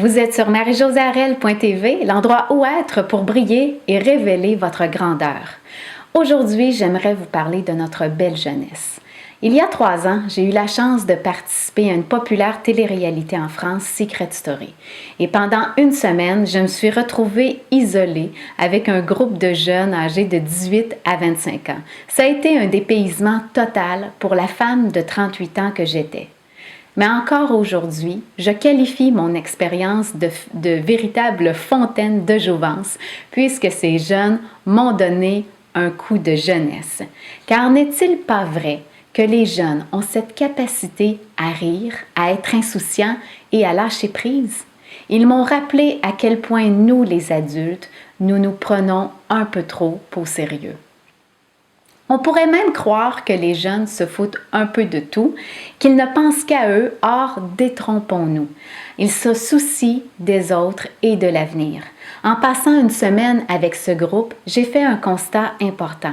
Vous êtes sur marie-josée-arel.tv, l'endroit où être pour briller et révéler votre grandeur. Aujourd'hui, j'aimerais vous parler de notre belle jeunesse. Il y a 3 ans, j'ai eu la chance de participer à une populaire télé-réalité en France, Secret Story. Et pendant une semaine, je me suis retrouvée isolée avec un groupe de jeunes âgés de 18 à 25 ans. Ça a été un dépaysement total pour la femme de 38 ans que j'étais. Mais encore aujourd'hui, je qualifie mon expérience de véritable fontaine de jouvence, puisque ces jeunes m'ont donné un coup de jeunesse. Car n'est-il pas vrai que les jeunes ont cette capacité à rire, à être insouciants et à lâcher prise? Ils m'ont rappelé à quel point nous, les adultes, nous nous prenons un peu trop au sérieux. On pourrait même croire que les jeunes se foutent un peu de tout, qu'ils ne pensent qu'à eux, or détrompons-nous. Ils se soucient des autres et de l'avenir. En passant une semaine avec ce groupe, j'ai fait un constat important.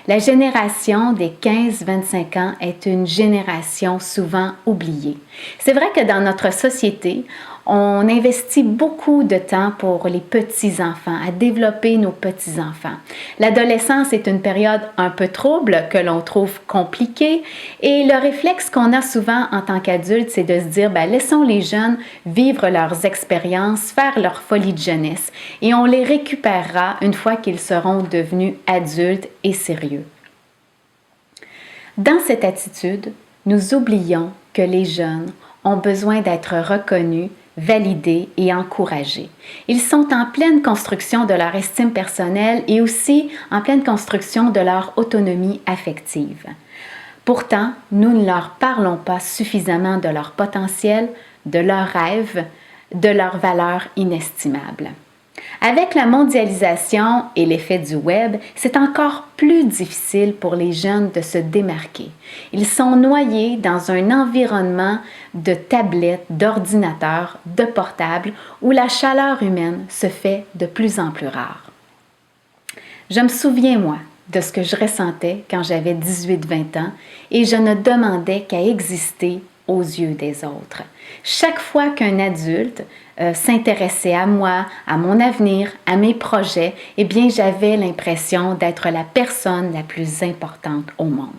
La génération des 15-25 ans est une génération souvent oubliée. C'est vrai que dans notre société, on investit beaucoup de temps pour les petits-enfants, à développer nos petits-enfants. L'adolescence est une période un peu trouble que l'on trouve compliquée et le réflexe qu'on a souvent en tant qu'adulte, c'est de se dire laissons les jeunes vivre leurs expériences, faire leur folie de jeunesse et on les récupérera une fois qu'ils seront devenus adultes et sérieux. Dans cette attitude, nous oublions que les jeunes ont besoin d'être reconnus, validés et encouragés. Ils sont en pleine construction de leur estime personnelle et aussi en pleine construction de leur autonomie affective. Pourtant, nous ne leur parlons pas suffisamment de leur potentiel, de leurs rêves, de leurs valeurs inestimables. Avec la mondialisation et l'effet du web, c'est encore plus difficile pour les jeunes de se démarquer. Ils sont noyés dans un environnement de tablettes, d'ordinateurs, de portables où la chaleur humaine se fait de plus en plus rare. Je me souviens, moi, de ce que je ressentais quand j'avais 18-20 ans et je ne demandais qu'à exister aux yeux des autres. Chaque fois qu'un adulte s'intéressait à moi, à mon avenir, à mes projets, eh bien, j'avais l'impression d'être la personne la plus importante au monde.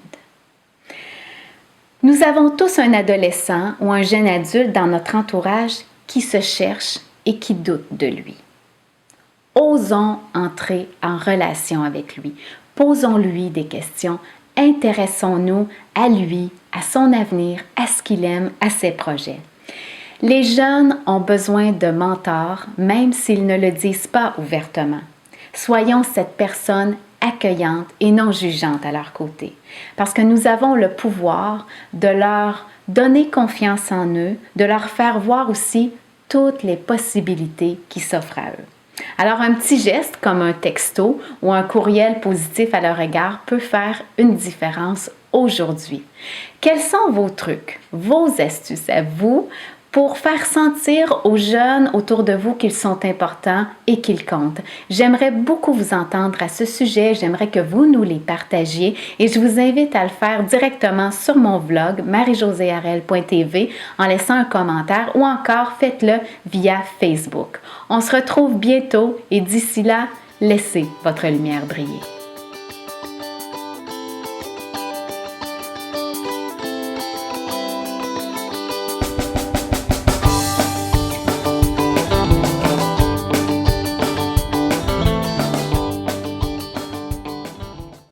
Nous avons tous un adolescent ou un jeune adulte dans notre entourage qui se cherche et qui doute de lui. Osons entrer en relation avec lui. Posons-lui des questions. Intéressons-nous à lui, à son avenir, à ce qu'il aime, à ses projets. Les jeunes ont besoin de mentors, même s'ils ne le disent pas ouvertement. Soyons cette personne accueillante et non jugeante à leur côté, parce que nous avons le pouvoir de leur donner confiance en eux, de leur faire voir aussi toutes les possibilités qui s'offrent à eux. Alors, un petit geste comme un texto ou un courriel positif à leur égard peut faire une différence aujourd'hui. Quels sont vos trucs, vos astuces à vous pour faire sentir aux jeunes autour de vous qu'ils sont importants et qu'ils comptent? J'aimerais beaucoup vous entendre à ce sujet, j'aimerais que vous nous les partagiez et je vous invite à le faire directement sur mon blog marie-josée-arel.tv en laissant un commentaire ou encore faites-le via Facebook. On se retrouve bientôt et d'ici là, laissez votre lumière briller.